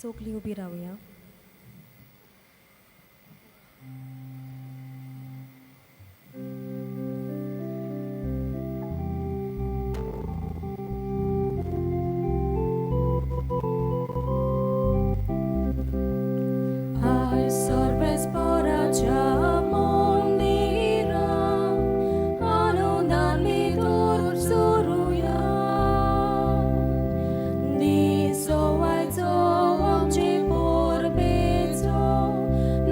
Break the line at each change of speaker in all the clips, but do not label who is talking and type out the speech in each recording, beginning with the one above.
सगळीं उबी रावया.
Ai sorbes poracia mondira, anundan mitur suruya. Ni soai zoomci porbezo,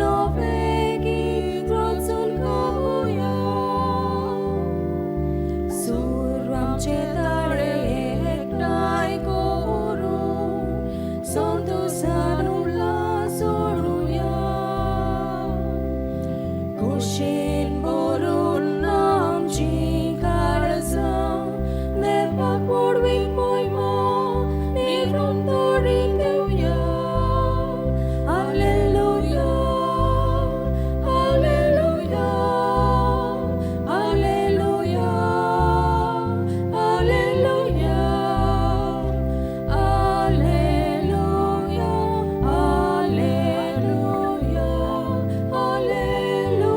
novegi troțul căuia. Survam cetare ecnai coru, sontus anula soruia. Coșin borul namci carza, neva porvin moima, nivrum dorin deuia. Alleluia, alleluia, alleluia, alleluia, alleluia, alleluia, alleluia,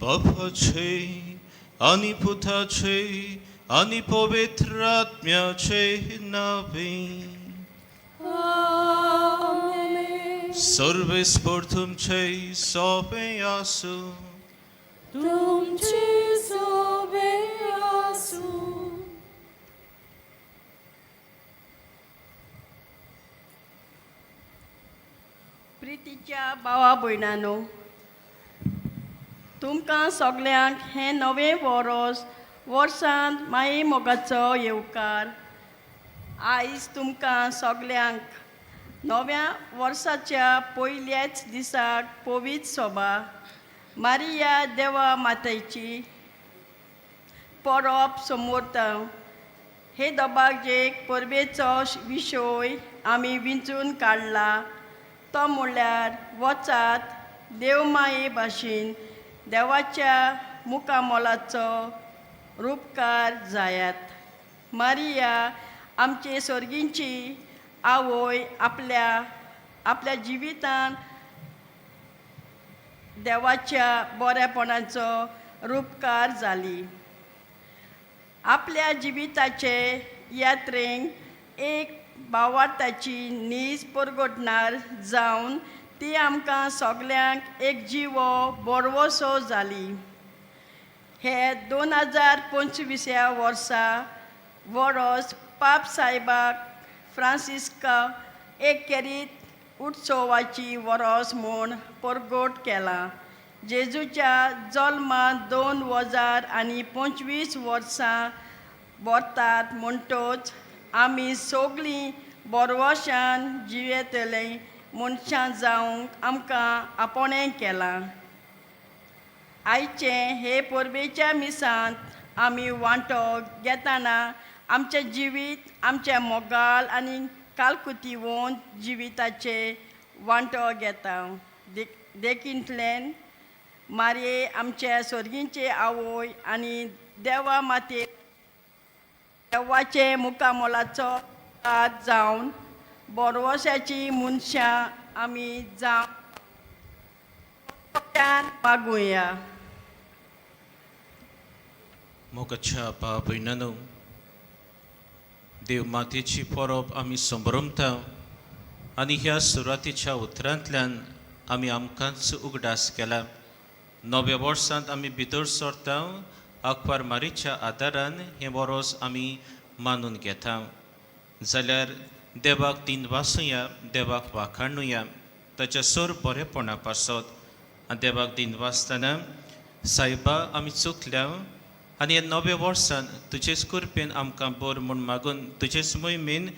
बापाचे आणि पुताचे आणि पवित्र आत्म्याचे नावे
Amen.
सर्वेस्पर तुमचे सोबे असो.
तुमची सोबे असू.
प्रितीच्या भावा भयणांनो, तुमकां सगल्यांक हें नवें वर्सांत माये मोगाचो येवकार. आयज तुमकां सगल्यांक नव्या वर्साच्या पयल्याच दिसाक पवित्र सभा मारिया देवा मातेची परब समोरता. हे दोबागेक परबेचो विशय आमी विंचून काडला, तो म्हणल्यार वचात देवमाये भाशेन देवाच्या मुखामोलाचो रूपकार जायात. मारिया आमचे सर्गींची आवय आपल्या जिवितान देवाच्या बरेपणाचो रूपकार जाली. आपल्या जिविताचे यात्रेक एक भावार्थाची नीज परगटणार जावन ती आमकां सगल्यांक एक जिवो बरवसो जाली. हे 2025 वर्स पाप सायबाक फ्रांसिस्का एक केरीत उत्सवाची वर्स म्हूण परगट केला. जेजूच्या जल्माक 2025 वर्सां भरतात म्हणटच आमी सगळीं बरवशान जियेतलीं मनशां जावंक आमकां आपणें केलां. आयचे हे परबेच्या मिसांत आमी वांटो घेतना आमचें जिवीत आमच्या मोगाल आनी कालकुतीवंत जिविताचे वांटो घेता. देखींतल्यान मारये आमच्या सर्गींचे आवय आनी देवा माते देवाचे मुखामोलाचो हात जावन बरवशाची मनशां आमी जावन मागुया.
मोगाच्या बाब भयणांनो, देव मातेची परब आमी संभ्रमता आनी ह्या सुरवातीच्या उतरांतल्यान आमी आमकांच उगडास केला. नव्या वर्सांत आमी भितर सरता आंकवार मारीच्या आदारान हें वरोस आमी मानून घेता. जाल्यार देवाक दिनवासुया, देवाक वाखाणुया ताच्या सर बरेपणा पासत. आनी देवाक दिनवासतना सायबा आमी चुकल्या आनी ह्या नव्या वर्सान तुजेच कृपेन आमकां बर म्हूण मागून तुजेच मोहिमेन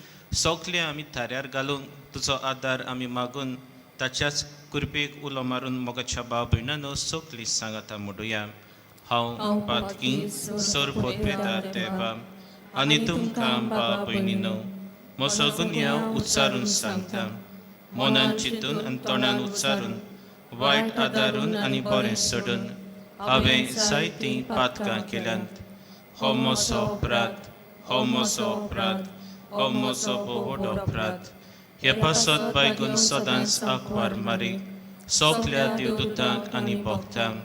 सगळे आमी थाऱ्यार घालूंक तुजो आदार आमी मागून ताच्याच कृपेक उलो मारून मोगाच्या भाव भयणांनो सोगली सांगाता म्हणुया. हांव पातकी सोरपोतवेदार देवा आनी तुमकां भाव भयणीनो म्हजो गुन्यांव उच्चारून सांगता. मनान चिंतून आनी तोंडान उच्चारून वायट आदारून आनी बरें सोडून हांवें जायतीं पातकां केल्यांत. हो म्हजो अपराध, हो म्हजो अपराध, हो म्हजो व्हड अपराध. हे पासत बायगून सदांच आंकवार मारी सोगल्या देवदूतांक आनी भक्तांक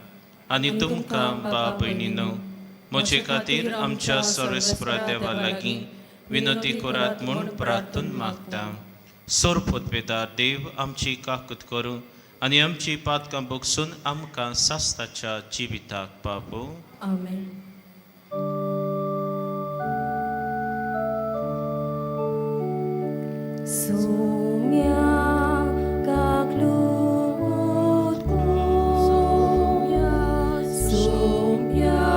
आनी तुमकां भाव भयणीनो म्हजे खातीर आमच्या सर्वेस्परा देवा लागीं विनंती करात म्हूण प्रार्थून मागता. सोरपोतवेदार देव आमची काकूत करूं आनी आमची पातकां भोगसून आमकां सास्ताच्या जिविताक पावो.
आमेन. Sumia kaklut Sumia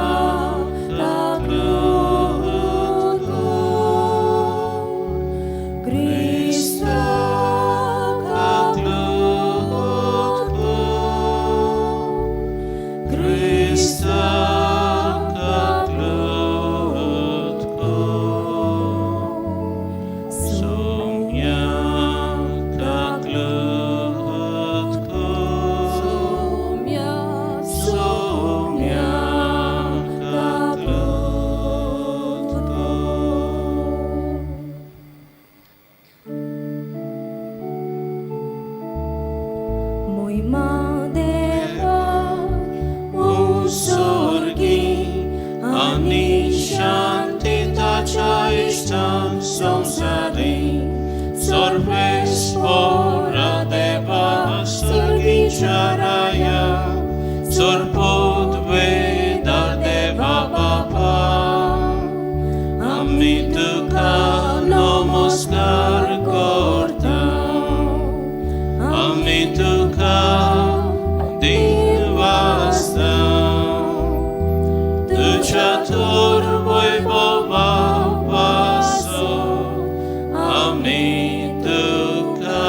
kaklut Krista kaklut Krista Sorpotveda Deva Baba, Ami Tuka Namaskar kortam, Ami Tuka Dinvastam, Tuja Turvoi Baba Vaso, Ami Tuka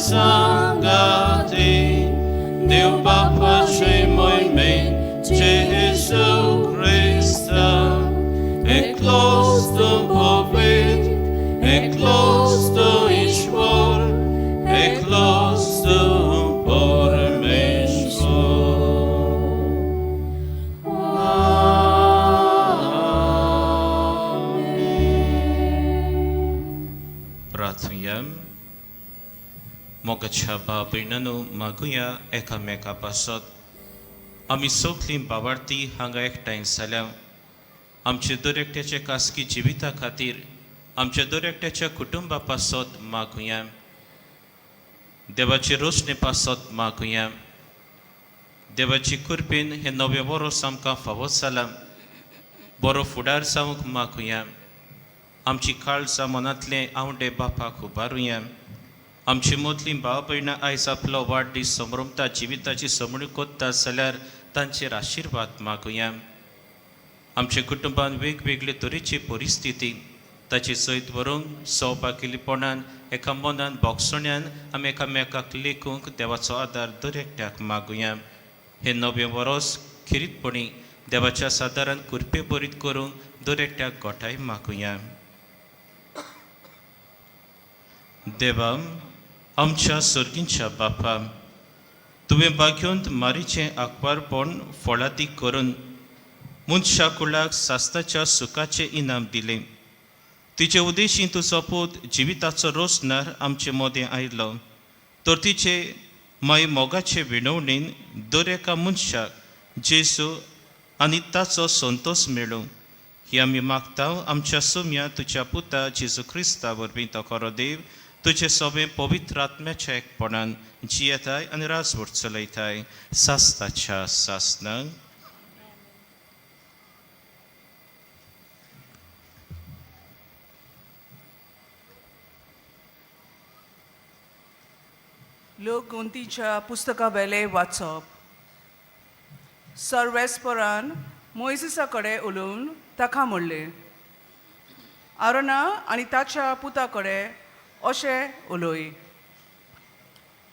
Sangati, Dev Bapa Shemoi Me, Jesu Christa, Eklos to Poved, Eklos to Ishvor, Eklos to Pormeshvor. Amen. Prathyam. मोगाच्या भाव भयणांनो मागुया एकामेका पासत आमी सगलीं भावार्थी हांगा एकठांय जाल्या आमचे दर एकट्याचे खासगी जिविता खातीर आमच्या दर एकट्याच्या कुटुंबा पासत मागुया. देवाची रोशनी पासत मागुया. देवाची कृपेन हे नवे वर्स आमकां फावो जाला. बरो फुडार जावंक मागुया. आमची काळजां मनांतले आवडे बापाक उबारुया. आमची मोदलीं भाव भयणां आयज आपलो वाडदीस समरमता जिविताची समणूक कोत्ता जाल्यार तांचेर आशिर्वाद मागुया. आमच्या कुटुंबान वेगवेगळे तरेची परिस्थिती ताची सयत व्हरूंक सौभागिलीपणान एका मनान भोगसण्यान आमी एकामेकाक लेखूंक देवाचो आदार दर एकट्याक मागुया. हे नवे वरोस खिरीतपणी देवाच्या सादारान कृपे बरीत करूंक दर एकट्याक गोठाय मागुया. देवा आमच्या सर्गींच्या बापा, तुवें भाग्योंत मारीचें आंकवारपण फळादी करून मनशा कुळाक सास्ताच्या सुखाचे इनाम दिलें. तिचे उद्देशी तुजो पूत जिविताचो रोसणार आमचे मोदें आयलो. तर तिचे माय मोगाचे विणवणेन दर एका मनशाक जेजू आनी ताचो संतोष मेळूं ही आमी मागतां आमच्या सुम्या तुज्या पुता जेजू क्रिस्ता वरवीं तो खरो देव तुजे सोबे पवित्र आत्म्याच्या एकपणान जियेताय आनी राजवट चलयताय सास्ताच्या सासनाक.
लोकगुंतीच्या पुस्तका वेले वाचप. सर्वेस्परान मोइसेसा कडेन उलोवन ताका म्हणलें, आरोना आनी ताच्या पुता कडेन अशें उलय.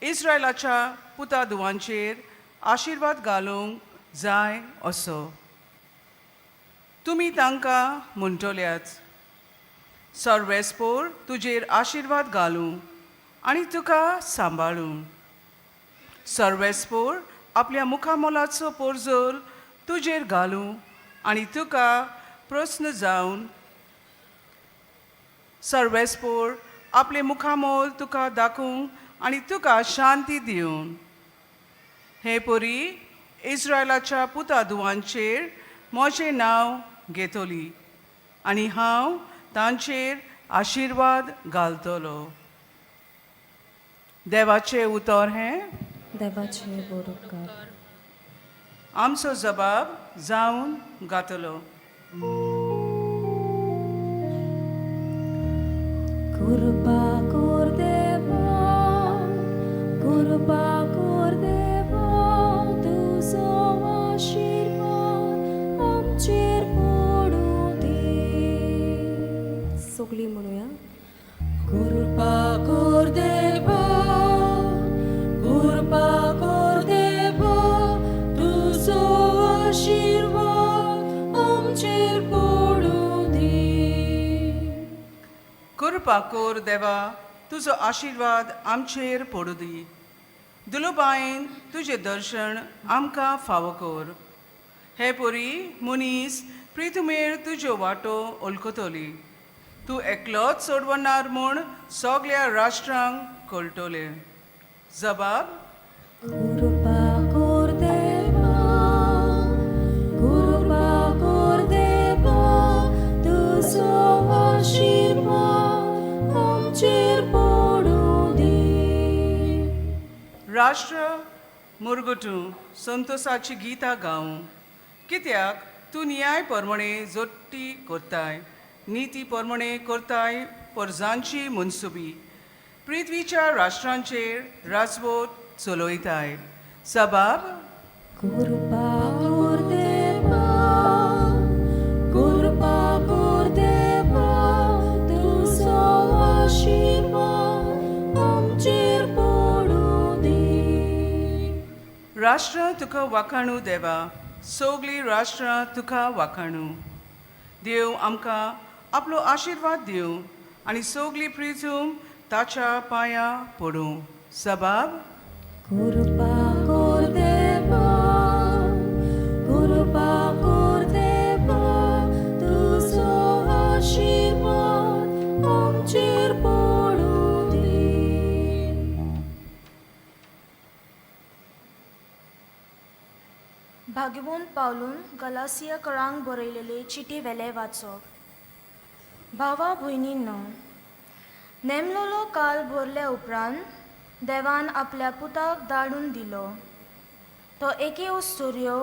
इस्रायलाच्या पुता धुवांचेर आशिर्वाद घालूंक जाय असो. तुमी तांकां म्हणटल्याच, सर्वेस्पोर तुजेर आशिर्वाद घालूं आनी तुका सांबाळूं. सर्वेस्पोर आपल्या मुखामोलाचो पोरजोल तुजेर घालूं आनी तुका प्रस्न जावन. सर्वेस्पोर आपले मुखामोल तुका दाखोवंक आनी तुका शांती दिवन. हे परी इस्रायलाच्या पुता धुवांचेर म्हजें नांव घेतली आनी हांव तांचेर आशिर्वाद घालतलो. देवाचे उतर हें.
देवाचे बरोबर.
आमचो जबाब जावन घातलो.
कृपा कर देवा, कृपा कर देवा, तुजो आशिर्वाद आमचेर पडूं दी. सगळीं म्हणुया. कृपा कर देवा, कृपा कर देवा, तुजो आशिर्वाद आमचेर पडूं दी.
कृपा कर देवा, तुजो आशिर्वाद आमचेर पडूं दी. दुलुबायेन तुजें दर्शन आमकां फावो कर. हे परी मनीस प्रितुमेर तुज्यो वाटो उलखतली. तूं एकलोच सोडवणार म्हूण सगळ्या राष्ट्रांक कळटलें. जबाब.
कृपा कर देवा, कृपा कर देवा, तुजो आशिर्वाद आमचेर पडूं दी.
राष्ट्र मुरगटूं संतोषाची गितां गावूं. कित्याक तूं न्याय परमणे जोडटी करताय, नीती परमणे करताय परजांची मनसुबी. पृथ्वीच्या राष्ट्रांचेर राजवट चलयताय. जबाब.
कृपा कर देवा, कृपा कर देवा, तुजो आशिर्वाद आमचेर पडूं दी.
राष्ट्र तुका वाखाणू देवा, सगळीं राष्ट्रां तुका वाखाणू. देव आमकां आपलो आशिर्वाद दिवं आनी सगळीं प्रितूम ताच्या पांयां पडूं. जबाब.
कृपा कर देवा, कृपा कर देवा, तुजो आशिर्वाद आमचेर पडूं दी.
भाग्यवंत पावलून गलासियाकरांक बरयलेले चिटी वेले वाचप. भावा भयणींनो, नेमलोलो काल भरल्या उपरांत देवान आपल्या पुताक धाडून दिलो. तो एके उस्तुर्यो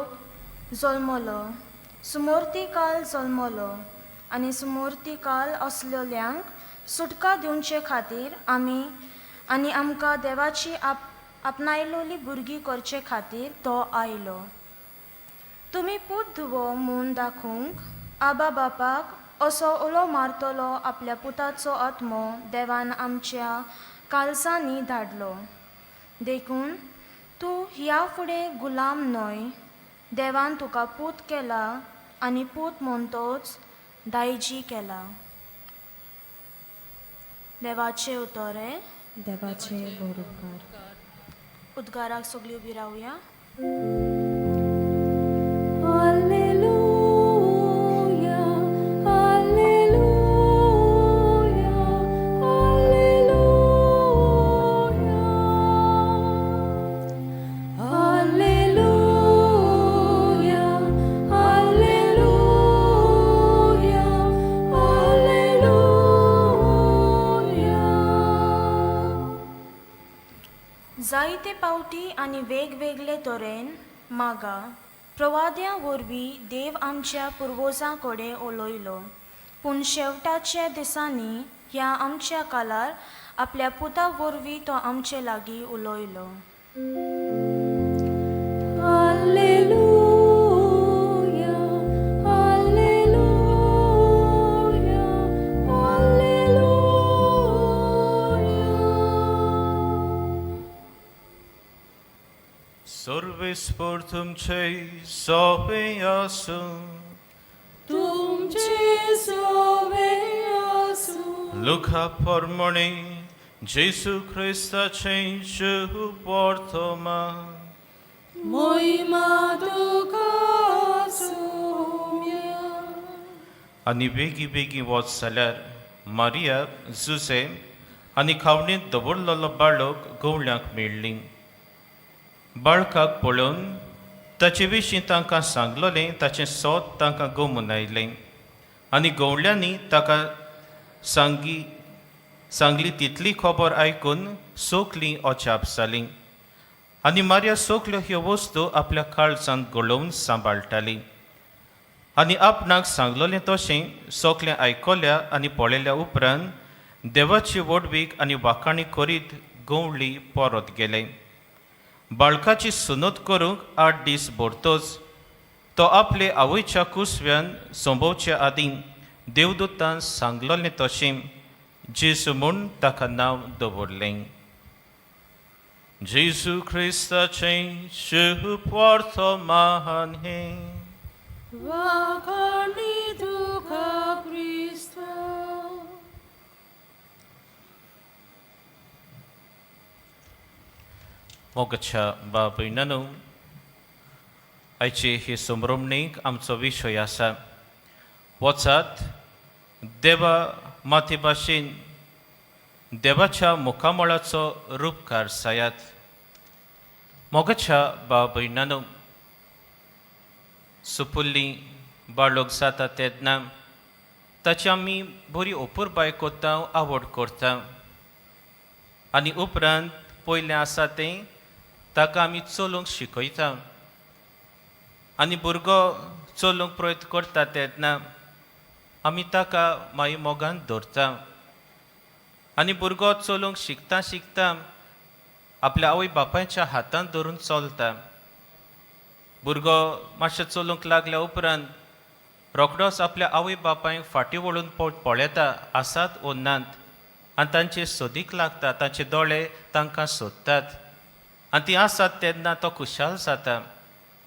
जल्मलो, सुमोर्ती काल जल्मलो आनी सुमोर्ती काल असलेल्यांक सुटका दिवचे खातीर आमी आनी आमकां देवाची आपणायलोली भुरगीं करचे खातीर तो आयलो. तुमी पूत धुवो म्हूण दाखोवंक आबा बापाक असो उलो मारतलो आपल्या पुताचो आत्मो देवान आमच्या कालसांनी धाडलो. देखून तूं ह्या फुडें गुलाम न्हय. देवान तुका पूत केला आनी पूत म्हणटोच दायजी केला. देवाचे उतोरे.
देवाचे बरोबर.
उद्गाराक सगळीं उबी रावया.
Alleluia.
जायते पावटी आनी वेगवेगळे तरेन मागा प्रवाद्यां वरवीं देव आमच्या पुर्वजां कडेन उलयलो, पूण शेवटाच्या दिसांनी ह्या आमच्या काळार आपल्या पुता वरवीं तो आमचे लागीं उलयलो.
Alleluia, Alleluia, Alleluia.
सर्वेस्पर तुमचे सोबे आसूं.
तुमचे सोबे आसूं.
लुका प्रमाणे जेसू ख्रिस्ताचे शुभ वर्तमान.
मोहिमा तुका आसूं.
आनी बेगी बेगी वच जाल्यार मारियाक जुसे आनी खावणींत दवरलेलो बाळक गवळ्यांक मेळ्ळी. बाळकाक पळोवन ताचे विशीं तांकां सांगलोलें ताचें सोत तांकां गमून आयलें. आनी गवळ्यांनी ताका सांगली तितली खबर आयकून सोगलीं अजाप जालीं. आनी मारिया सोगल्यो ह्यो वस्तू आपल्या काळजांत गळोवन सांबाळटाली. आनी आपणाक सांगलोलें तशें सोगलें आयकल्या आनी पळयल्या उपरांत देवाची वडवीक आनी वाखाणी करीत गवळी परत गेले. बाळकाची सुनोत करूंक 8 दीस भरतोच तो आपले आवयच्या कुसव्यान सोंबोवच्या आदीं देवदूतान सांगलोलें तशें जेजू म्हूण ताका नांव दवरलें. जेजू ख्रिस्ताचें शुभ वर्तमान हें.
वाखाणी तुका क्रिस्त.
मोगच्या बाब भयणांनो, आयचे हे संभ्रमणेक आमचो विशय आसा. वचात देवा माते भाशेन देवाच्या मुखामळाचो रूपकार जायात. मोगच्या बाब भयणांनो, सुपुल्ली बाळक जाता तेन्ना ताची आमी बरी ओपुरबाय कोत्ता, आवड करता. आनी उपरांत पयलें आसा तें ताका आमी चलोवंक शिकयता. आनी भुरगो चलोवंक प्रयत्न करता तेन्ना आमी ताका मागीर मोगान धरता. आनी भुरगो चलोवंक शिकता शिकता आपल्या आवय बापायच्या हातांत धरून चलता. भुरगो मातशें चलोवंक लागल्या उपरांत रोखडोच आपल्या आवय बापायक फाटीं वळून पळयता आसात वो नात. आनी तांचे सोदीक लागता, तांचे दोळे तांकां सोदतात. आनी ती आसात तेन्ना तो खुशाल जाता.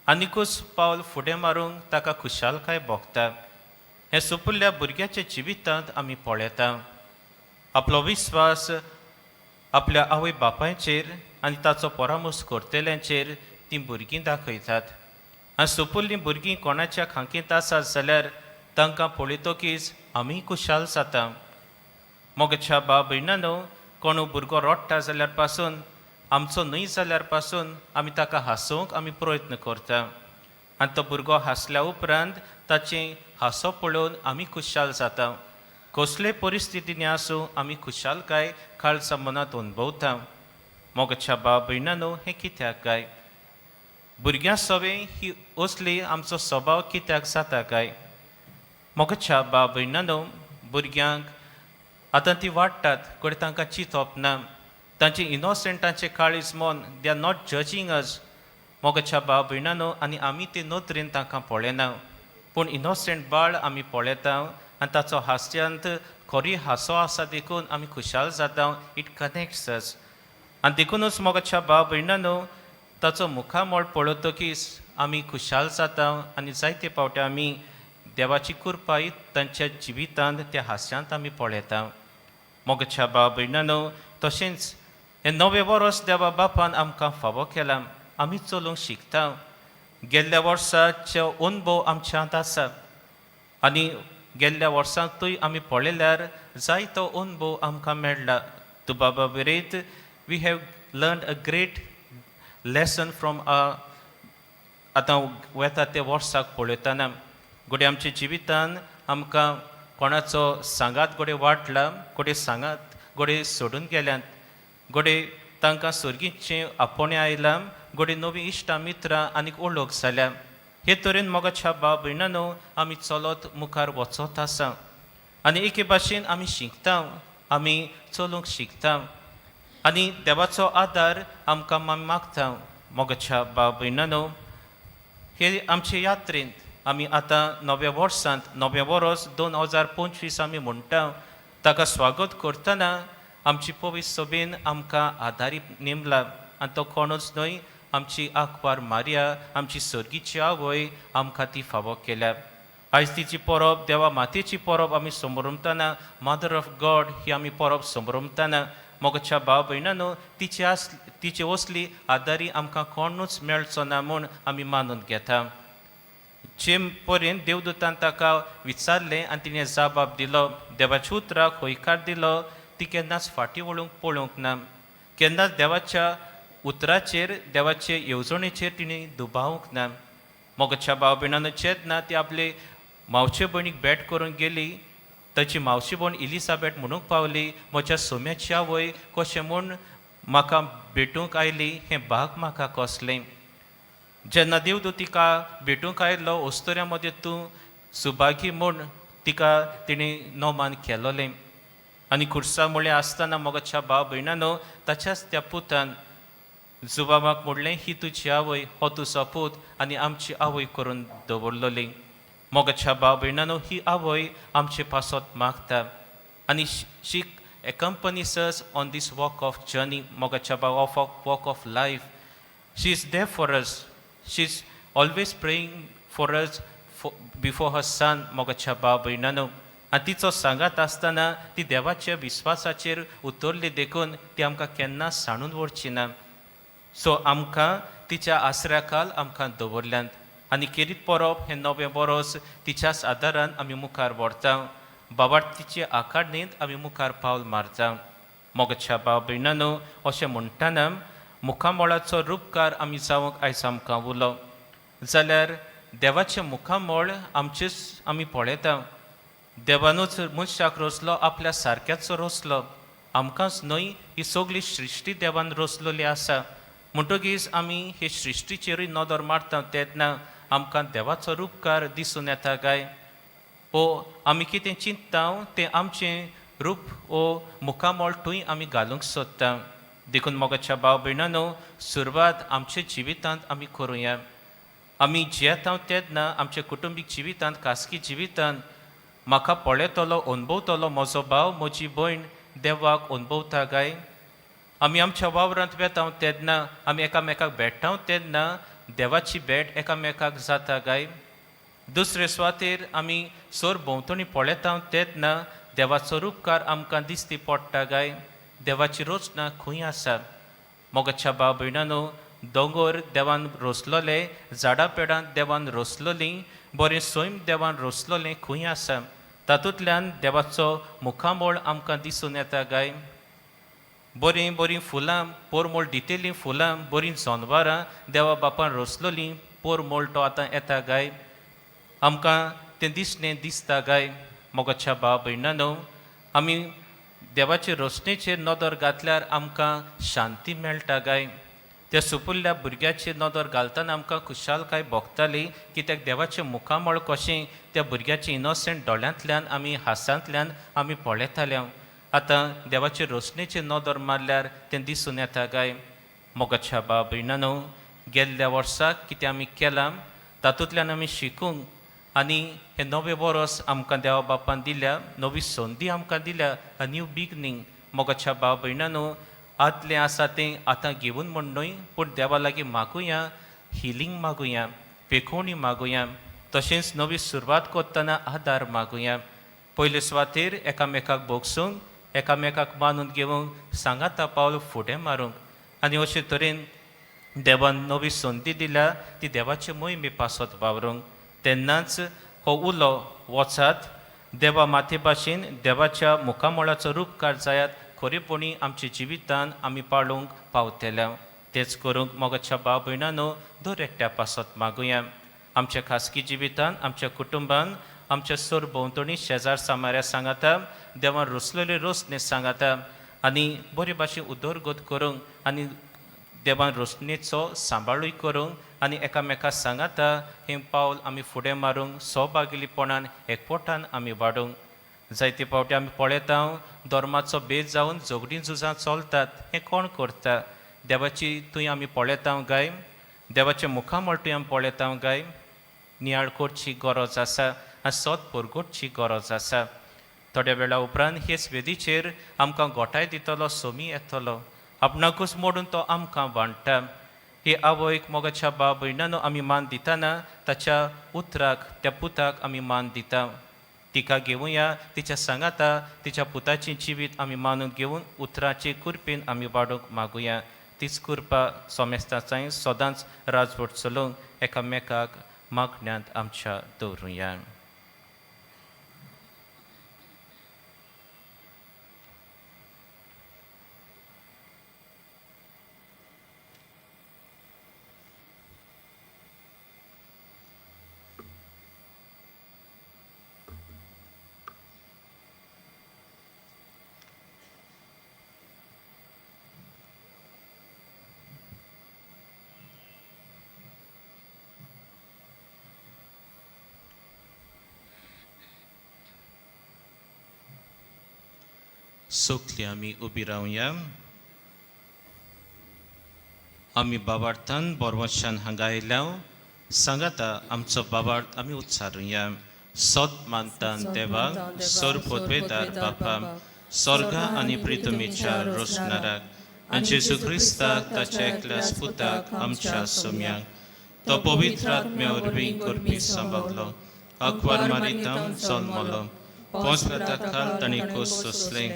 आनीकूच पावल फुडें मारूंक ताका खुशालकाय भोगता. हें सुपुल्ल्या भुरग्याच्या जिवितांत आमी पळयता. आपलो विस्वास आपल्या आवय बापायचेर आनी ताचो परामोस करतल्यांचेर तीं भुरगीं दाखयतात. आनी सुपुल्लीं भुरगीं कोणाच्या खांकींत आसात जाल्यार तांकां पळयतकीच आमी खुशाल जाता. मोगच्या बाब भयणांनो, कोण भुरगो रडटा जाल्यार पासून आमचो न्हय जाल्यार पासून आमी ताका हांसोवंक आमी प्रयत्न करता. आनी तो भुरगो हांसल्या उपरांत ताचें हांसो पळोवन आमी खुशाल जाता. कसलेय परिस्थितींनी आसूं आमी खुशालकाय काळजा मनांत अनुभवता. मोगच्या बाब भयणांनो, हें कित्याक काय? भुरग्यां सवें ही असली आमचो स्वभाव कित्याक जाता काय? मोगच्या बाब भयणांनो, भुरग्यांक आतां तीं वाडटात कडेन तांकां चिंतप ना. तांचे इनोसंटाचें काळीज मन, दे आर नॉट जजींग अस. मोगच्या बाब भयणांनो, आनी आमी ते नोदरेन तांकां पळयना. पूण इनोसंट बाळ आमी पळयता आनी ताचो हास्यांत खरी हांसो आसा देखून आमी खुशाल जाता. इट कनेक्ट्स अस. आनी देखूनच मोगच्या बाब भयणांनो, ताचो मुखामळ पळोवतकीच आमी खुशाल जाता. आनी जायते फावटी आमी देवाची कृपाय तांच्या जिवितांत त्या हास्यांत आमी पळयता. मोगच्या बाब भयणांनो, तशेंच हें नवें वर्स देवा बापान आमकां फावो केलां. आमी चलोवंक शिकता. गेल्ल्या वर्साचो अनुभव आमच्यांत आसा. आनी गेल्ल्या वर्सांतूय आमी पळयल्यार जायतो अनुभव आमकां मेळ्ळा. तू बाबा बरयत, we have learn a great lesson from आतां वेता ते वर्साक पळयतना. घोडे आमच्या जिवितान आमकां कोणाचो सांगात घोडे वाटला, घोडे सांगात घोडे सोडून गेल्यात. घोडे तांकां सुर्गीचे आपोणे आयलां गोडी नवी इश्टां मित्रां आनीक ओळख जाल्या हे तरेन मोगाच्या भाव भयणांनो आमी चलत मुखार वचत आसा आनी एके भाशेन आमी शिकता आमी चलूंक शिकता आनी देवाचो आदार आमकां मागता मोगाच्या भाव भयणांनो हे आमचे यात्रेंत आमी आतां नव्या वर्सांत नवें वर्स 2025 आमी म्हणटा ताका स्वागत करतना आमची पवित्र सभेन आमकां आदारी नेमला आनी तो कोणूच न्हय आमची आंकवार मारिया आमची सर्गीची आवय आमकां ती फावो केल्या आयज तिची परब देवा मातेची परब आमी समोरमतना मदर ऑफ गॉड ही आमी परब समोरमतना मोगाच्या भाव भयणांनो तिचे असली आदारी आमकां कोणूच मेळचो ना म्हूण आमी मानून घेता जे पर्यंत देवदूतान ताका विचारलें आनी तिणें जबाब दिलो देवाच्या उतराक होयकार दिलो ती केन्नाच फाटीं वळूंक पळोवंक ना केन्नाच देवाच्या उतराचेर देवाचे येवजणेचेर तिणें दुबावूंक ना मोगाच्या भाव भयणांनो चेतना ती आपले मावचे भयणीक भेट करून गेली ताची मावशी भयण इलिझाबेथ म्हणूंक पावली म्हज्या सोम्याची आवय कशें म्हूण म्हाका भेटूंक आयली हें भाग म्हाका कसलें जेन्ना देवदूत तिका भेटूंक आयलो ओस्तोऱ्या मदें तूं सुभागी म्हूण तिका तिणें नोमान केलोलें आनी खुर्सा मुळे आसतना मोगाच्या भाव भयणांनो ताच्याच त्या पुतान जुबाबाक म्हणलें ही तुजी आवय हो तुजो पूत आनी आमची आवय करून दवरलोली मोगाच्या भाव भयणांनो ही आवय आमचे पासत मागता आनी शी accompanies us on this walk of journey mogacha walk of life she is there for us she's always praying for us before her son mogacha भाव भयणांनो आनी तिचो सांगात आसतना ती देवाच्या विस्वासाचेर उतरली देखून ती आमकां केन्ना सांडून व्हरची ना सो आमकां तिच्या आसऱ्या खाल आमकां दवरल्यांत आनी खेरीत परब हें नवें वर्स तिच्याच आदारान आमी मुखार व्हरता बाबार्तीचे आकारणींत आमी मुखार पावल मारता मोगाच्या भाव भयणांनो अशें म्हणटाना मुखामोळाचो रूपकार आमी जावंक आयज आमकां उलो जाल्यार देवाचें मुखामोळ आमचेच आमी पळयता देवानूच मनशाक रोसलो आपल्या सारक्याचो रोसलो आमकांच न्हय ही सगळी सृश्टी देवान रोसलोली आसा म्हणटकीच आमी हे सृश्टीचेरूय नदर मारता तेन्ना आमकां देवाचो रूपकार दिसून येता काय ओ आमी कितें चिंतता तें आमचें रूप ओ मुखामोळ थंय आमी घालूंक सोदता देखून मोगाच्या भाव भयणांनो सुरवात आमच्या जिवितांत आमी करुया आमी जियेता तेन्ना आमच्या कुटुंबीक जिवितांत खासगी जिवितांत म्हाका पळयतलो अनुभवतलो म्हजो भाव म्हजी भयण देवाक अनुभवता काय आमी आमच्या वावरांत वेता तेन्ना आमी एकामेकाक भेटता तेन्ना देवाची भेट एकामेकाक जाता काय दुसरे सुवातेर आमी सोर भोंवतणी पळयता तेन्ना देवाचो रूपकार आमकां दिसती पडटा काय देवाची रचना खंय आसा मोगाच्या भाव भयणांनो दोंगर देवान रोसलोले झाडां पेडां देवान रोसलोलीं बरें सैम देवान रोसलोलें खंय आसा तातूंतल्यान देवाचो मुखामोळ आमकां दिसून येता काय बरीं फुलां पोरमोळ दितेलीं फुलां बरीं जनवरां देवा बापान रोसलोलीं पोरमोळ तो आतां येता काय आमकां तें दिसणें दिसता काय मोगाच्या भाव भयणांनो आमी देवाचे रोशनेचेर नदर घातल्यार आमकां शांती मेळटा काय त्या सुपुल्ल्या भुरग्याचेर नदर घालतना आमकां खुशालकाय भोगताली कित्याक देवाचें मुखामोळ कशें त्या भुरग्याच्या इनोसंट दोळ्यांतल्यान आमी हांसांतल्यान आमी पळयताले आतां देवाचे रोशनेचेर नदर मारल्यार तें दिसून येता काय मोगाच्या भाव भयणांनो गेल्ल्या वर्साक कितें आमी केलां तातूंतल्यान आमी शिकूंक आनी हें नवें वर्स आमकां देवा बापान दिल्या नवी संदी आमकां दिल्या अ न्यू बिगनींग मोगाच्या भाव भयणांनो आदलें आसा तें आतां घेवन म्हण न्हय पूण देवा लागीं मागुया हिलींग मागुया पेखोवणी मागुया तशेंच नवी सुरवात करतना आदार मागुया पयले सुवातेर एकामेकाक भोगसूंक एकामेकाक मानून घेवंक सांगाता पावल फुडें मारूंक आनी अशे तरेन देवान नवी संदी दिल्या ती देवाचे मोहिमे पासत वावरूंक तेन्नाच हो उलो वचात देवा माते भाशेन देवाच्या मुखामोळाचो रूपकार जायात खरेपणी आमच्या जिवितान आमी पाळूंक पावतल्या तेच करूंक मोगाच्या भाव भयणांनो दर एकट्या पासत मागुया आमच्या खासगी जिवितान आमच्या कुटुंबान आमच्या सोर भोंवतणी शेजार सामाऱ्या सांगाता देवान रोसलेले रोसने सांगाता आनी बरे भाशेन उदरगत करूंक आनी देवान रोशनेचो सांबाळूय करूंक आनी एकामेकाक सांगाता हें पावल आमी फुडें मारूंक सोबागिलीपणान एकवटान आमी वाडूंक. जायते फावटी आमी पळयता धर्माचो भेद जावन झगडीं झुजां चलतात. हें कोण करता? देवाची थंय आमी पळयता गाय, देवाच्या मुखामळटूय आमी पळयता गाय. नियाळ करची गरज आसा आनी सत परगटची गरज आसा. थोड्या वेळा उपरांत हेच वेदीचेर आमकां गोठाय दितलो, सोमी येतलो. आपणाकूच मोडून तो आमकां वाडटा. हे आवयक मोगाच्या बाब भयणांनो आमी मान दितना ताच्या उतराक, त्या पुताक आमी मान दिता. तिका घेवया, तिच्या सांगाता तिच्या पुताची जिवीत आमी मानून घेवन उतराचे कुरपेन आमी वाडूंक मागुया. तीच कृपा सोमेस्तांचाय सदांच राजवट चलोवंक एकामेकाक मागण्यांत आमच्या दवरुया.
सोखली आमी उबी रावया. आमी बाबार्थान बोरवशान हांगा आयल्या. सांगाता आमचो बाबार्थ आमी उच्चारुया. सत मानतान देवाक, सोर पोतवेदार बापा, स्वर्गा आनी प्रितुमीच्या रोशनाराक, आनी जेजू क्रिस्ताक ताच्या एकल्याच पुताक आमच्या सोम्याक, तो पवित्र आत्म्या वरवीं करपी सांबाळलो, आंकवार मारितां जल्मलो, पोंचलाताकाल तांणी कोस सोंसले,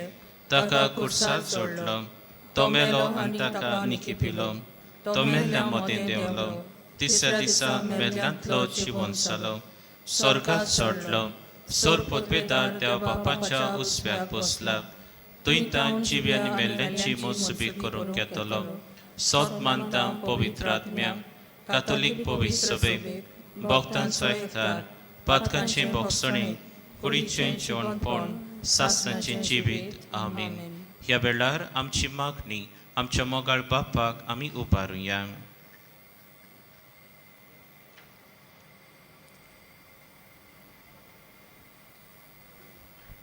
ताका कुर्सार जोडलो, तो मेलो आनी ताका निखिपिलो, तो मेल्ल्या मदें देंवलो, तिसऱ्या दिसा मेल्ल्यांतलो जिवन जालो, स्वर्गात चडलो, सोर पोतवेदार देवा बापाच्या उजव्याक बसला, थंय तां जिवी आनी मेल्ल्यांची मोजूबी करूंक येतलो. सत मानता पवित्र आत्म्या, कातोलीक पवित्र सभे, भक्तांचो एकठार, पातकांची भोगसणी, कुडीचें जेवणपण, सासणाचें जिवीत. आमीन. ह्या वेळार आमची मागणी आमच्या मोगाळ बापाक आमी उबारुया.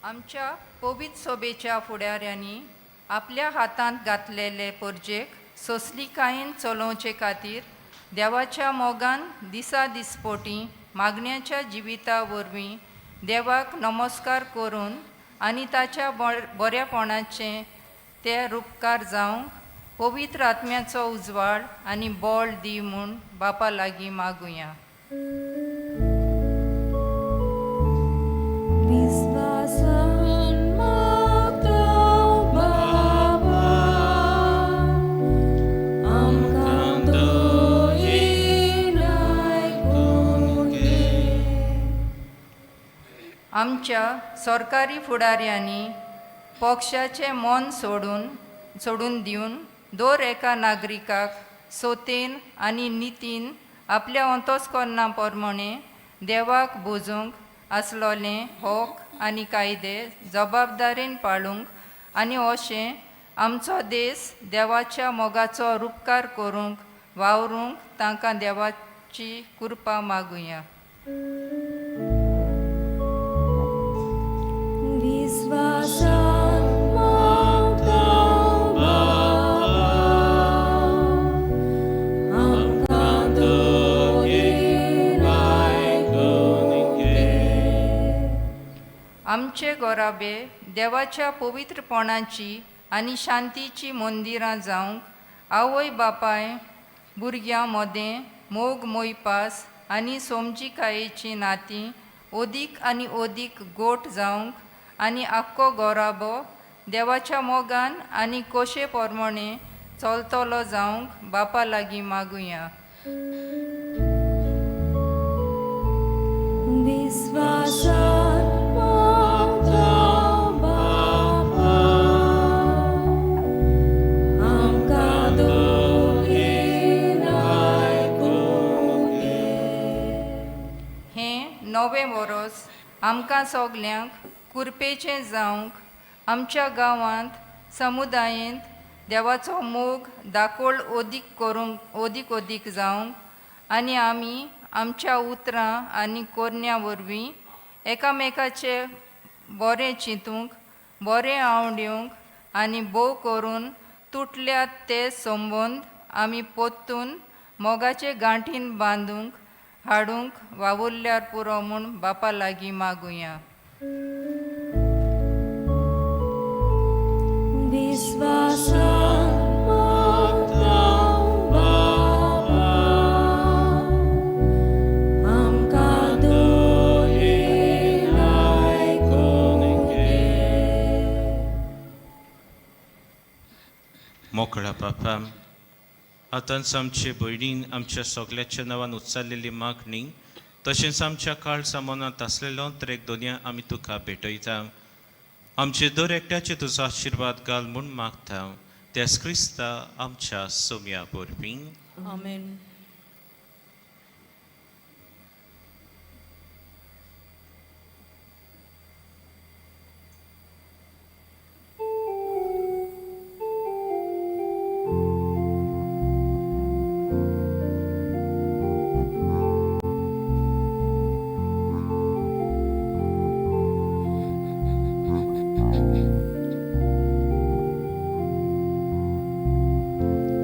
आमच्या पवित्र सोबेच्या फुडाऱ्यांनी आपल्या हातांत घातलेले परजेक सोंसलीकायेन चलोवचे खातीर देवाच्या मोगान दिसा दिसपोटी मागण्याच्या जिविता वरवीं देवाक नमस्कार करून आनी ताच्या बऱ्यापणाचे ते उपकार जावंक पवित्र आत्म्याचो उजवाड आनी बळ दी म्हूण बापा लागीं मागुया. आमच्या सरकारी फुडाऱ्यांनी पक्षाचें मन सोडून दिवन दर एका नागरिकाक सोतेन आनी नितीन आपल्या अंतस्करणा प्रमाणे देवाक बोजूंक आसलोले हक आनी कायदे जबाबदारेन पाळूंक आनी अशें आमचो देश देवाच्या मोगाचो उपकार करूंक वावरूंक तांकां देवाची कृपा मागुया. आमचे गोराबे देवाच्या पवित्रपणाची आनी शांतीची मंदिरां जावंक आवय बापाय भुरग्यां मदें मोग मोयपास आनी समजिकायेची नातीं ओदीक आनी ओदीक गोट जावंक आनी आख्खो गोराबो देवाच्या मोगान आनी कोशे प्रमाणे चलतलो जावंक बापा लागीं मागुया. नवे वरोस आमकां सगल्यांक कुरपेचें जावंक आमच्या गांवांत समुदायेंत देवाचो मोग दाखोळ ओदीक ओदीक जावंक आनी आमी आमच्या उतरां आनी कोरन्यां वरवीं एकामेकाचे बरें चिंतूंक बरें आवडिवंक आनी भोव करून तुटल्यात ते संबंद आमी पोत्तून मोगाचे गांठीन बांदूंक हाडूंक वावुरल्यार पुरो म्हूण बापा लागीं मागुया.
विश्वासान मागतां बाबा, आमकां दोळे आयकूंक घे.
मोकळा बापा, आतांच आमचे भयणीन आमच्या सगल्याच्या नांवान उच्चारलेली मागणी तशेंच आमच्या काळजा मनांत आसलेलो एक दोनया आमी तुका भेटयता. आमचे दर एकट्याचे तुजो आशिर्वाद घाल म्हूण मागता. तेच क्रिस्ता आमच्या सोम्या वरवीं.
आमेन.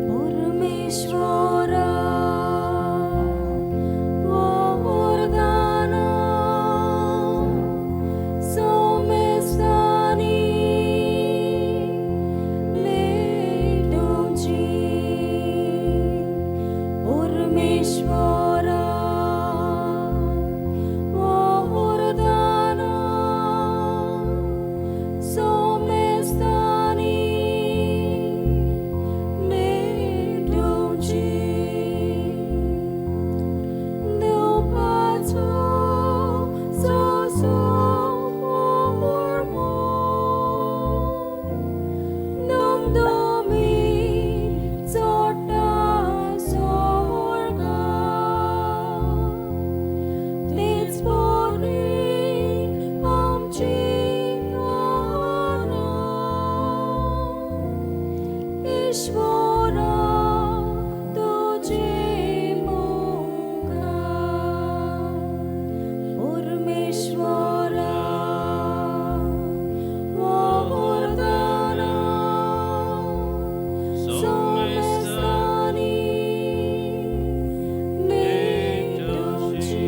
परमेश्वरा वरदाना सोमेस्तानी लेडोची. परमेश्वरा वरदाना सोमेस्तानी ईश्वरा तुझे मुखा. परमेश्वरा वरदाना सोमेस्तानी लेडोची.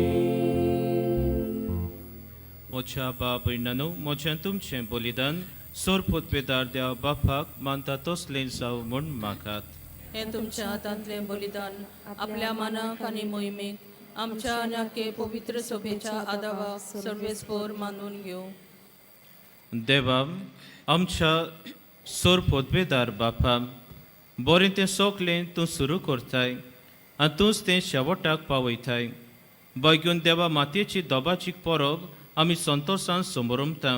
मोच्या बाप भयणांनो, मोच्यान तुमचें बलिदान सोर पोतपेदार देव बापाक मानता तसलें जावं म्हूण मागात.
हे तुमच्या हातांतले बलिदान आपल्या मनाक आनी मोहिमेक आमच्या नाके पवित्र सभेच्या आदाराक सर्वेस्पर मानून घेवं.
देवा, आमच्या सोर पोतपेदार बापा, बरें तें सोगलें तूं सुरू करताय आनी तूंच तें शेवटाक पावयताय. बेगीन देवा मातयेची दोबाची परब आमी संतोशान समोरमता.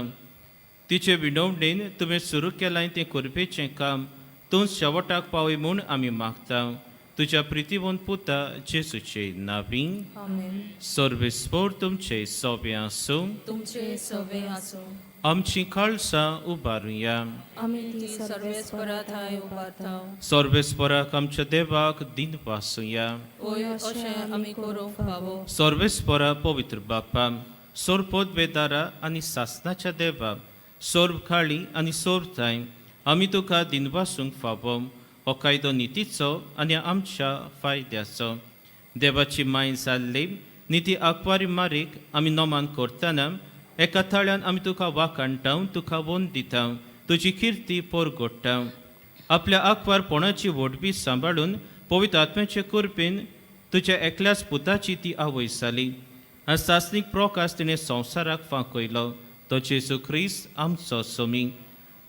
तिचे विनवणेन तुवें सुरू केलां तें करपेचें काम तूं शेवटाक पावय म्हूण आमी मागता. तुज्या प्रितीवंत पुता जेसूचे नांवीं.
आमेन.
सर्वेस्पर तुमचे सोबे आसूं.
तुमचे सवे आसूं.
आमची काळजां उबारुया.
आमी ती सर्वेस्परा थंय उबारताव.
सर्वेस्पराक आमच्या देवाक दिन वासुया.
ओय अशें आमी करूंक फावो.
सर्वेस्परा पवित्र बापा, सोर पोतपेदारा आनी सासणाच्या देवा, सोर खाळी आनी सोर थाय आमी तुका दिनवासूंक फावो. हो कायदो नितीचो आनी आमच्या फायद्याचो. देवाची माय जाल्ली निती आकवारी मारीक आमी नोमान करतना एका थाळ्यान आमी तुका वाखाणटा, तुका वोन दिता, तुजी किर्ती पोरगोडटा. आपल्या आकवारपणाची वोडबी सांबाळून पवित्र आत्म्याचे कुरपेन तुज्या एकल्याच पुताची ती आवय जाली आनी सासणीक प्रकाश तिणें संवसाराक फांकयलो. तो जेजू ख्रिस्त आमचो सोमी.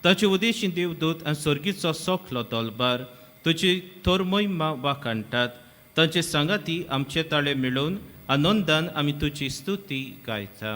ताचे उदेशी देवदूत आनी सर्गीचो सोखलो दोलबार तुजी थोर मोहिमा वाखाणटात. तांचे सांगाती आमचे ताळे मेळून आनंदान आमी तुजी स्तुती गायता.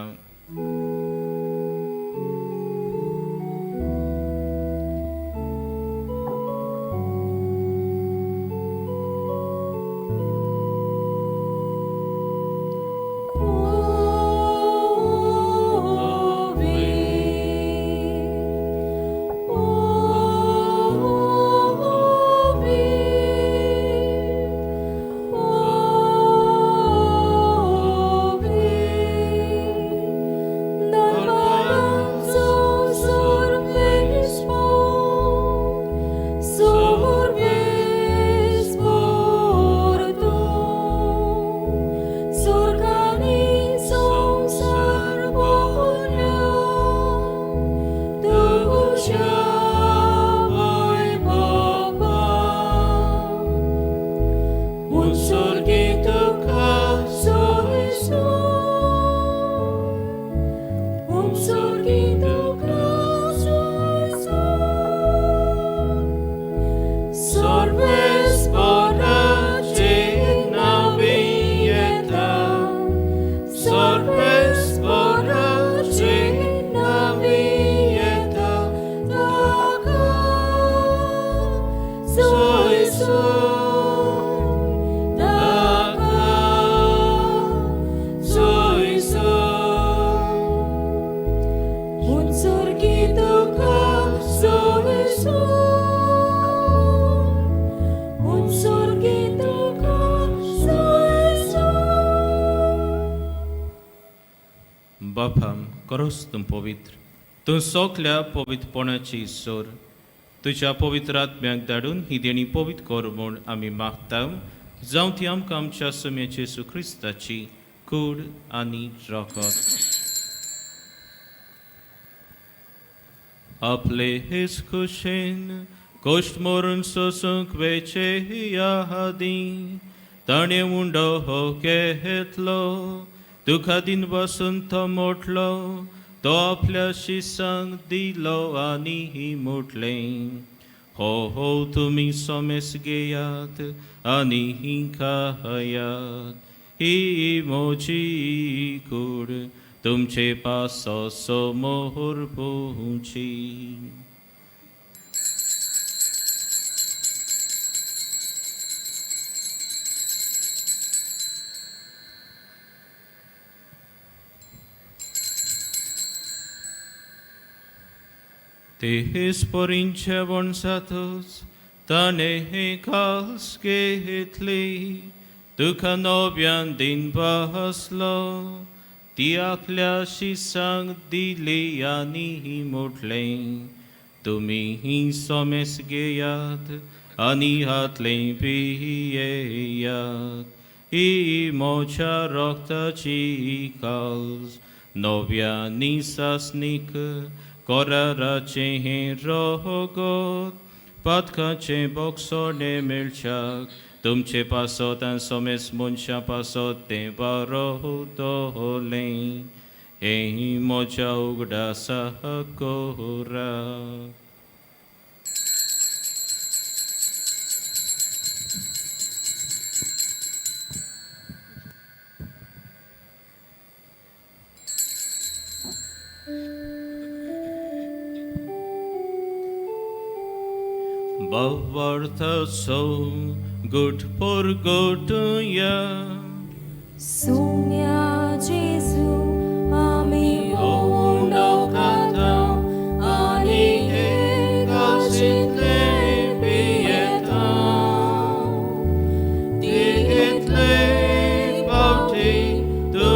बापा करोस तूं पवित्र तूं सोगल्या पवित्रपणाची सोर तुज्या पवित्र आत्म्याक धाडून ही देणी पवित्र कर म्हूण आमी मागता जावं ती आमकां आमच्या सुम्याचे येशू क्रिस्ताची कूड आनी रगत आपले हेच खुशेन कोश्ट मोरून सोसूंक वेचे ह्या हादी ताणें उंडो हो घेतलो तुका दिन बसून तो मोटलो तो आपल्या शिसांक दिलो आनी मोटले हो हो तुमी सोमेस घेयात आनी ही खायात ही मोची कूड तुमचे पासो समोर पोवची Tehes porinche bonsatos, tane he kals घेतली, तुका नव्यान दिन बसलो, ती आपल्या शिसांक दिली आनी मोटले, तुमी ही सोमेस घेयात आनी हातले पियेयात, ही मोच्या रोगताची काल्स, नव्यानी सासनीक, कोराराचे हे रोगोत पातकाचे बोक्सोडे मेळच्याक तुमचे पासोत आनी सोमेस मनशा पासोत ते बारोतोले हे मोच्या उगडासा कोरा Bavarta so good por good ya
Sumia Jesu Ami
Ondo kata ani ekasitle pieta Digitle bauti tu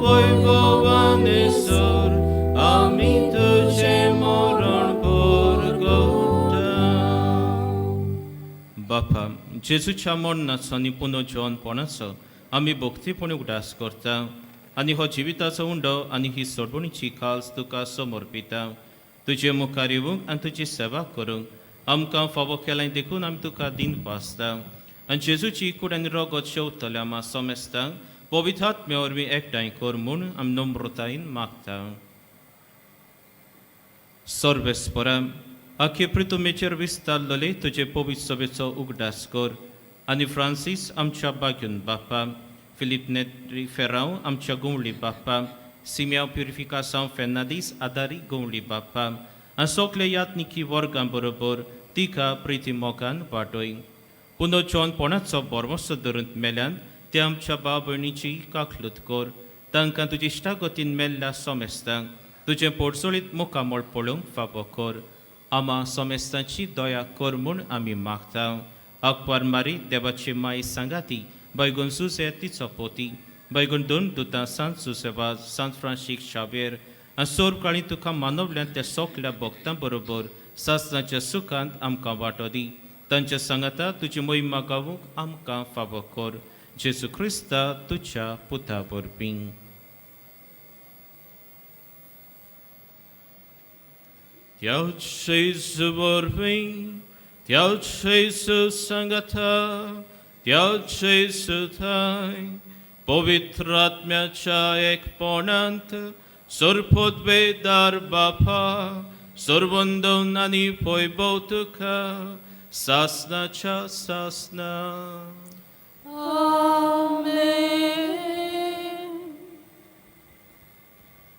voivovane sor Ami tuce moron por goda Bapa जेजूच्या मरणाचो आनी पुनर्जीवनपणाचो आमी भक्तीपणे उगडास करता आनी हो जिविताचो उंडो आनी ही सोडवणीची काल्स तुका समर्पिता तुजे मुखार येवंक आनी तुजी सेवा करूंक आमकां फावो केलां देखून आमी तुका दिन पासता आनी जेजूची कूड आनी रगत शेवतले आमी सोमेस्ता पवित्र आत्म्या वरवीं एकठांय कर म्हूण आमी नम्रतायेन मागता सर्वेस्परा आखे पृथ्वीचेर विस्तारलेले तुजे पवित्र सभेचो उगडास कर आनी फ्रांसीस आमच्या बागून बाप्पा फिलिप नेत्री फेरांव आमच्या गुंवळी बाप्पा सिम्या प्युरिफिकासांव फेर्नांदीस आदारी गुंवळी बाप्पा आनी सगळे यात्निकी वर्गां बरोबर तिका प्रिती मोगान वाटोय पुनर्जीवनपणाचो बोरवोसो धरून मेल्यान ते आमच्या भाव भयणीची काकलूत कर तांकां तुजे इश्टागतीन मेल्ल्या सोमेस्तांक तुजें पोटसोळीत मुखामोळ पळोवंक फावो कर आमा सोमेस्तांची दया कर म्हूण आमी मागता अकबर मारी देवाची माई सांगाती बैगून सुसे तिचो पोती बैगून दोन दुतां सांत सुसेवाज सांत फ्रांशीक शावेर आनी सोर काळी तुका मानवल्यान त्या सगल्या भक्तां बरोबर सासणाच्या सुखांत आमकां वांटो दी तांच्या सांगाता तुजी मोहिमा गावूंक आमकां फावो कर जेजू क्रिस्ता तुज्या पुता वरवीं Jesu vår vän, Jesu संगता, Jesu taj, पवित्र आत्म्याच्या एकपणांत सर्पोद्वेदार बापा, सर्वंदन आणि पोयभोवतुका, सासनाच्या सासना.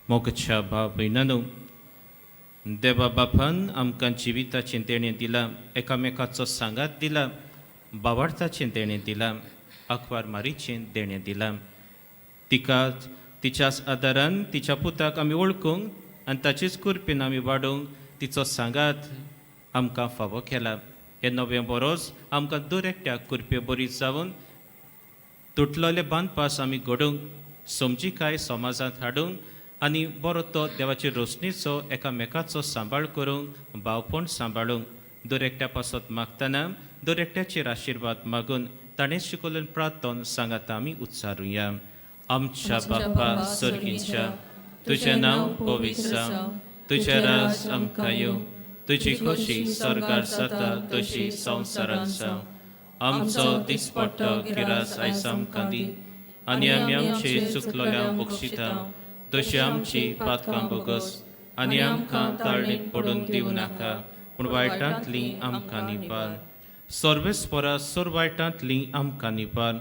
मोगच्या भाव भयणांनो, देवा बापान आमकां जिविताचें देणें दिलां, एकामेकाचो सांगात दिला, भावार्थाचें देणें दिलां, आंकवार मारीचें देणें दिलां. तिका तिच्याच आदारान तिच्या पुताक आमी वळखूंक आनी ताचेच कुरपेन आमी वाडूंक तिचो सांगात आमकां फावो केला. हे नवें बरोस आमकां दर एकट्याक कुरप्यो बरी जावन तुटलेले बांदपास आमी घडोवंक, समजिकाय समाजांत हाडूंक आनी बरो तो देवाचे रोशनीचो एकामेकाचो सांबाळ करूंक, भावपण सांबाळूंक दर एकट्या पासत मागतना दर एकट्याचेर आशिर्वाद मागून ताणें शिकवलें प्रार्थन सांगात आमी उच्चारुया. आमच्या बापा सर्गीच्या, तुजें नांव पवित्र जावं, तुजें राज आमकां येवं, तुजी खोशी स्वर्गार जाता तशी संवसारांत जावं. आमचो दिसपट्टो गिरास आयज आमकां दी, आनी आमी आमचे चुकलोल्यांक बक्षिता तशी आमची पातकां बोगस, आनी आमकां ताळणेक पडून दिवं नाका, पूण वायटांतली आमकां निबार. सर्वेस्परा सोर वायटांतली आमकां निबार.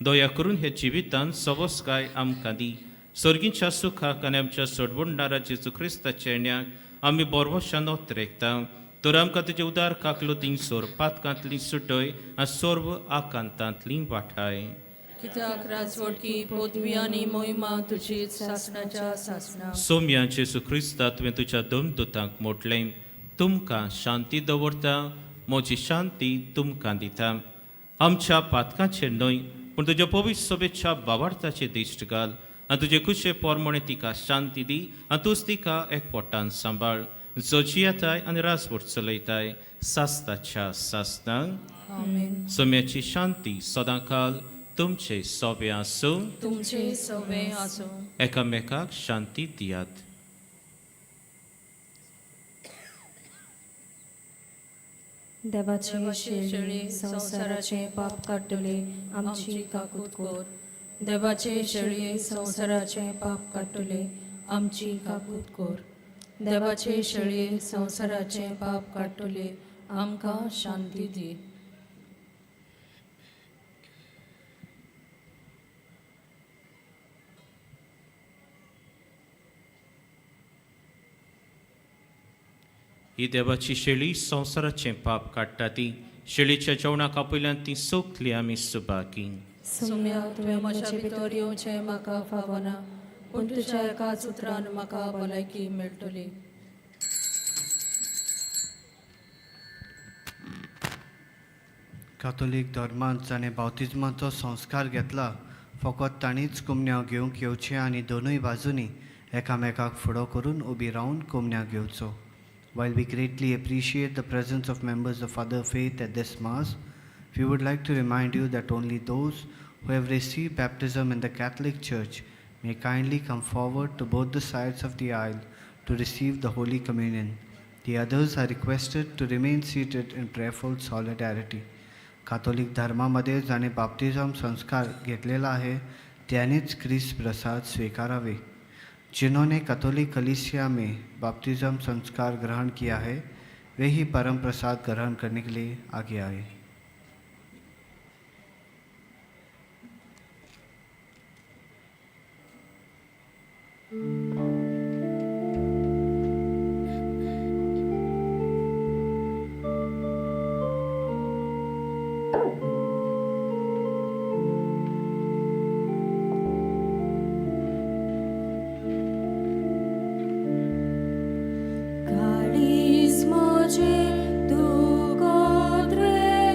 दया करून हे जिवितांत सवस्काय आमकां दी. सर्गीच्या सुखाक आनी आमच्या सोडवणदारा जेजू क्रिस्ताच्या येण्याक आमी बोरवशान ओत्रेकता. तर आमकां तुजे उदार काकलो सोर पातकांतली सुटय आनी सर्व आकांतांतली वाठाय.
कित्याक राजवटकी पदवी आनी मोहिमा तुजीच सासणाच्या सासणा.
सोम्या जेजू क्रिस्ता तुवें तुज्या दोन दुतांक मोडलें. तुमकां शांती दवरता, म्हजी शांती तुमकां दिता. आमच्या पातकांचेर न्हय पूण तुज्या पवित्र सभेच्या भावार्थाचेर दिश्ट घाल, आनी तुजे कुशे पोरमणे तिका शांती दी, आनी तूंच तिका एकवटान सांबाळ, जो जियेताय आनी राजवट चलयताय सासताच्या सासनांक. सोम्याची शांती सदांकाल तुमचे सोबे आसूं.
तुमचे सवे आसूं.
एकामेकाक शांती दियात.
देवाचे शेळी संसाराचे पाप काडटले आमची काकूत कोर.
देवाचे शेळये संसाराचे पाप काडटले आमची काकूत कोर. देवाचे शेळये संसाराचे पाप काडटले आमकां शांती दी.
ही देवाची शेळी संसाराचें पाप काडटा ती. शेळीच्या जेवणाक आपयल्यान ती सोखली आमी सुबाकी.
सोम्या तुवें म्हज्या भितर येवचें म्हाका फावना, पूण तुज्या एकाच उतरान म्हाका भलायकी मेळटली.
कॅथोलीक धर्मांत जाणें बावतिजमाचो संस्कार घेतला, फकत ताणीच कुमन्याव घेवंक येवचें आनी दोनूय बाजूंनी एकामेकाक फुडो करून उबी रावन कुमन्याव घेवचो. While we greatly appreciate the presence of members of other faith at this Mass, we would like to remind you that only those who have received baptism in the Catholic Church may kindly come forward to both the sides of the aisle to receive the Holy Communion. The others are requested to remain seated in prayerful solidarity. Catholic धर्मामध्ये जाने बाप्तिझम संस्कार घेतलेला आहे त्यानेच ख्रिस्त प्रसाद स्वीकारावे. जिन्होंने Catholic कलीसिया में बपतिस्म संस्कार ग्रहण किया है वे ही परम प्रसाद ग्रहण करने के लिए आगे आए.
Calis moce tu godre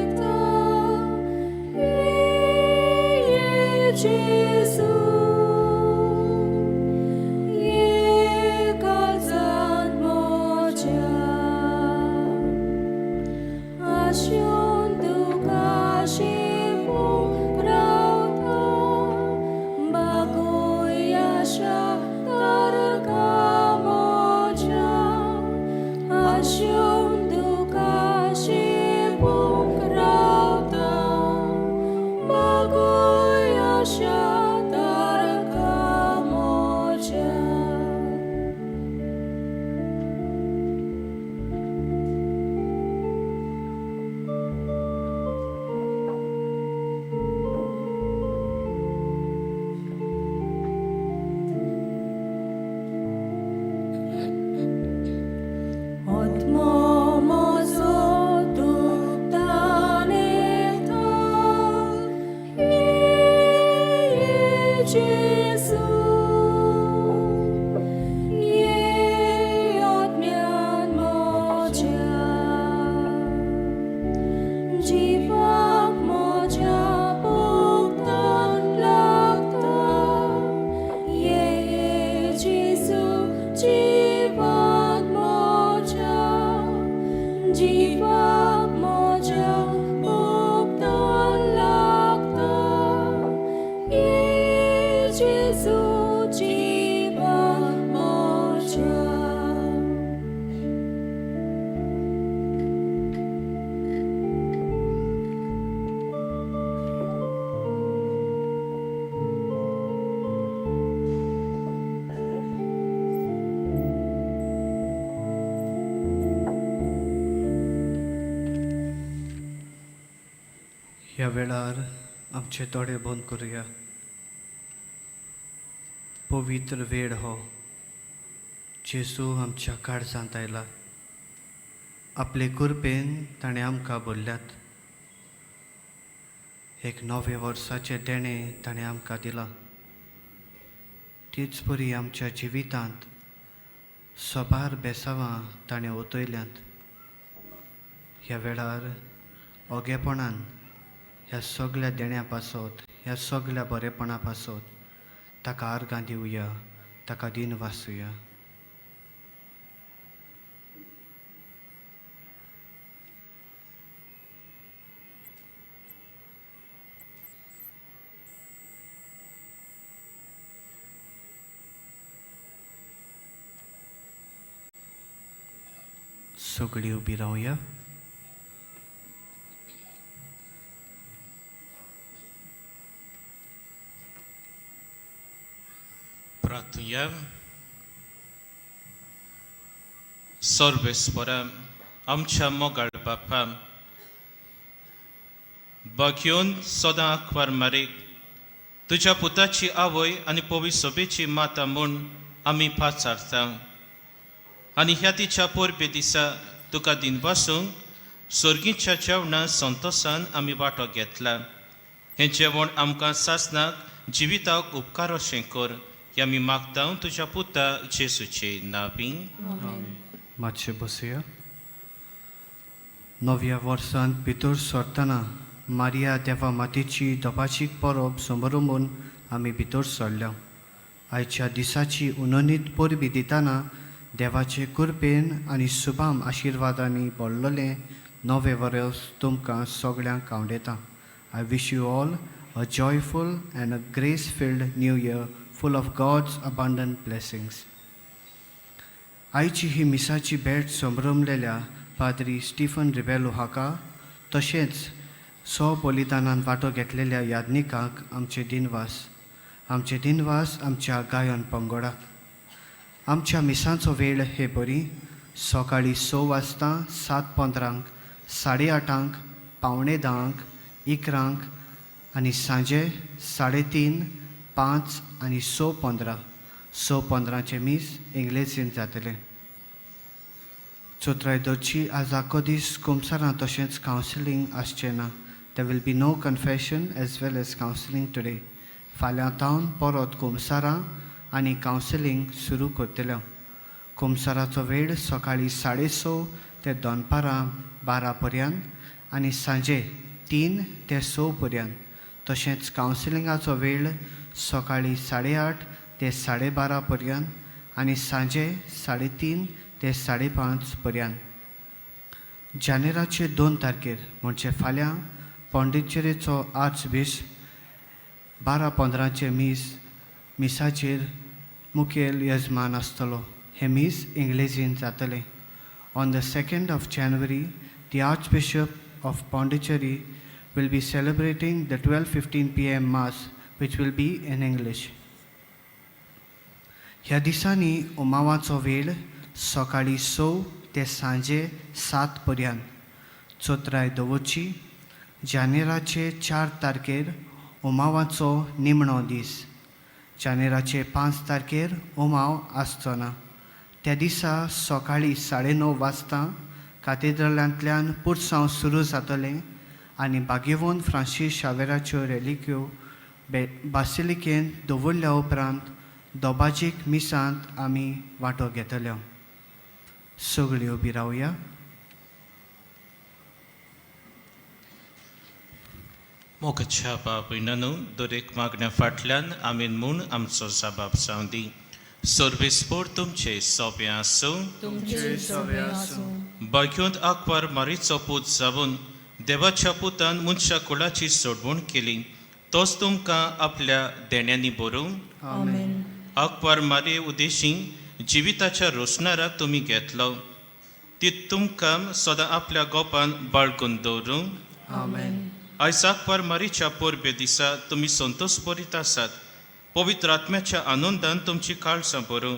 ह्या वेळार आमचे दोळे बंद करुया. पवित्र वेळ हो जेजू आमच्या काळजांत आयला. आपले कृपेन ताणें आमकां भरल्यात. एक नवे वर्साचे देणें ताणें आमकां दिलां. तीच बरी आमच्या जिवितांत सोबार बेसांवां ताणें ओतयल्यांत. ह्या वेळार ओगेपणान ह्या सगळ्या देण्या पासत, ह्या सगळ्या बरेपणा पासत ताका आर्गां दिवया, ताका दिन वाचुया. सगळीं उबी रावया.
प्रार्थुया. सर्वेस्परा आमच्या मोगाळ बापा, बागयोन सदां आंकवार मारीक तुज्या पुताची आवय आनी पवी सोबेची माता म्हूण आमी पाचारता. आनी ह्या तिच्या पोरबे दिसा तुका दिनवासूंक सर्गीच्या जेवणां संतोशान आमी वांटो घेतला. हें जेवण आमकां सासणाक जिविताक उपकार अशें कर. हें आमी मागता तुज्या पुता जेजूचे नांवी.
मातशें बसुया. नव्या वर्सांत भितर सरतना मारिया देवा मातेची दोपाचीक परब समारंभून आमी भितर सरल्या. आयच्या दिसाची उननीत परबी दितना देवाचे कृपेन आनी शुभाम आशिर्वादांनी भरलेलें नवें वर्स तुमकां सगळ्यांक आवडेता. I wish you all a joyful and a grace filled new year full of God's abundant blessings. आयची ही मिसाची भेट संभ्रमलेल्या पाद्री स्टीफन रिबेलो हाका तशेंच बलिदानान वांटो घेतलेल्या याज्ञिकांक आमचे दिनवास. आमचे दिनवास आमच्या गायन पंगडाक. आमच्या मिसांचो वेळ हे बरी सकाळीं 6 वाजता 7:15, 8:30, 9:45, 11 आनी सांजे 3:30, 5 आनी 6:15. 6:15चे मीस इंग्लिशीन जातले. चोत्रायदोची आज आखो दीस कुमसारां तशेंच कावन्सिलींग आसचें ना. There will be no confession as well as counselling today. फाल्यां तावन परत कुमसारां आनी कावन्सिलींग सुरू करतले. कुमसाराचो वेळ सकाळीं 6:30 ते दनपारां 12 पर्यंत आनी सांजे 3 ते 6 पर्यंत. तशेंच कावन्सिलिंगाचो वेळ सकाळीं 8:30 ते 12:30 पर्यंत आनी सांजे 3:30 ते 5:30 पर्यंत. जानेराचे 2 तारखेर म्हणजे फाल्यां पॉंडिचेरीचो आर्च बिशप 12-15चे मिसाचेर मुखेल यजमान आसतलो. हे मीस इंग्लिशीन जातले. On the 2nd of January, the Archbishop of Pondicherry will be celebrating the 12:15 p.m. Mass, which will be in English. ह्या दिसांनी उमावाचो वेळ सकाळीं 6 ते सांजे 7 पर्यंत. चोत्राय दवोची जानेराचे 4 तारखेर उमावाचो निमणो दीस. जानेराचे 5 तारखेर उमाव आसचो ना. त्या दिसा सकाळीं 9:30 वाजता काथेद्रलांतल्यान पुरसांव सुरू जातलें आनी बागेवून फ्रांसीस शावेराच्यो रेलिक्यो बासिलिकेन दवरल्या उपरांत दोबाजीक मिसांत आमी वांटो घेतल्यो. सगळीं उबी रावया.
मोगाच्या बाबीनानू दरेक मागण्या फाटल्यान आमीन म्हूण आमचो जबाब जावं दी. सर्वेस्पोर तुमचे सोबे आसूं. बागयोंत आंकवार मारीचो पूत जावन देवाच्या पुतान मनशा कुळाची सोडवण केली. तोच तुमकां आपल्या देण्यांनी भरूं. आंकवार मारे उद्देशीं जिविताच्या रोशनाराक तुमी घेतलो. ती तुमकां सदां आपल्या गोपान बाळगून दवरूं. आयज आंकवार मारीच्या परबे दिसा तुमी संतोश भरीत आसात. पवित्र आत्म्याच्या आनंदान तुमची काळजां भरूं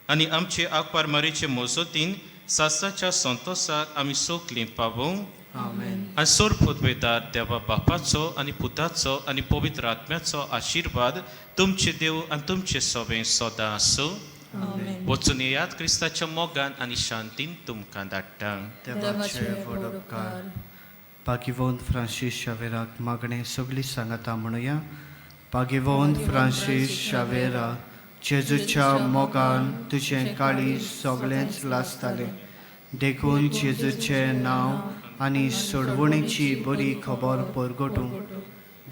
आनी आमचे आंकवार मारीचे मोजतीन सासाच्या संतोशाक आमी सोखलीं पावूं. आनी सोरपोतवेदार देवा बापाचो आनी पुताचो आनी पवित्र आत्म्याचो आशिर्वाद तुमचे देव आनी तुमचे सोबे सदां आसूं. वचून येयात क्रिस्ताच्या मोगान आनी शांतीन तुमकां धाडटा.
देवाचे व्हड उपकार. पागिवोंत फ्रांसीस शावेराक मागणें सगळीं सांगाता म्हणुया. पागिवोंत फ्रांसीस शावेरा, जेजूच्या मोगान तुजें काळीज सगळेंच लासतालें. देखून जेजूचें नांव आनी सोडवणेची बरी खबर परगटूंक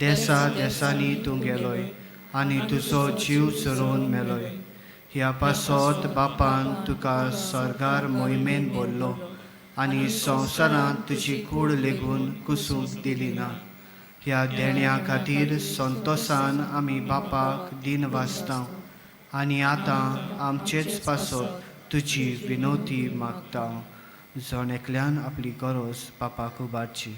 देसा देसांनी तूं गेलोय आनी तुजो जीव चरोवन मेलोय. ह्या पासत बापान तुका सर्गार मोहिमेन बोल्लो आनी संवसारांत तुजी कूड लेगून कुसूंक दिली ना. ह्या देण्या खातीर संतोशान आमी बापाक दिन वाचता आनी आतां आमचेच पासत तुजी विनोती मागता. जण एकल्यान आपली गरज बापाक उबारची.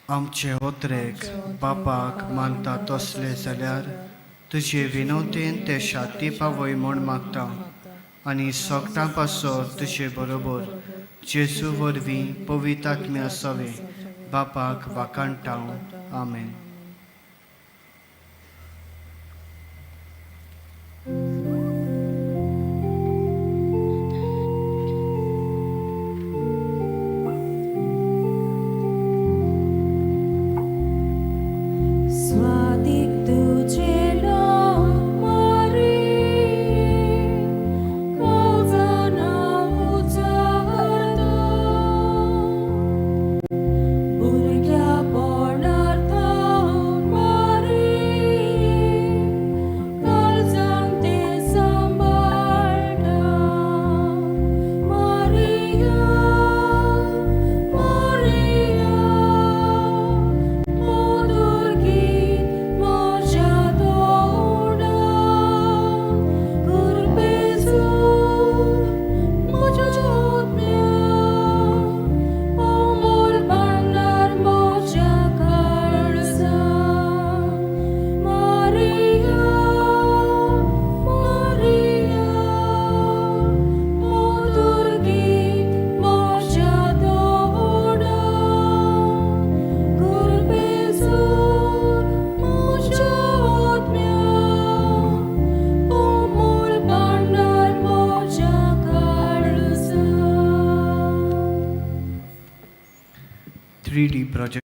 आमचे ओत्रेक बापाक मानता तसले जाल्यार तुजे विनोतेन ते शाती पावय म्हूण मागता आनी सोगटां पासत तुजे बरोबर जेजू वरवीं पवित्र आत्म्या सवे बापाक वाकाणटां. आमेन.
स्वादिक तुझे नाम मारी, काळजाना उजाडता. भुरग्यापणार्थ मारी, काळजान ते सांबाळटा. मारिया, मारिया, मधुर गीत म्हज्या तोंडाक. गुरबेजूर म्हज्या आत्म्या, अमोल भांडार म्हज्या काळजाक. मारिया, मारिया, मधुर गीत म्हज्या तोंडाक. गुरबेजूर म्हज्या आत्म्या, अमोल भांडार म्हज्या काळजाक.
3D project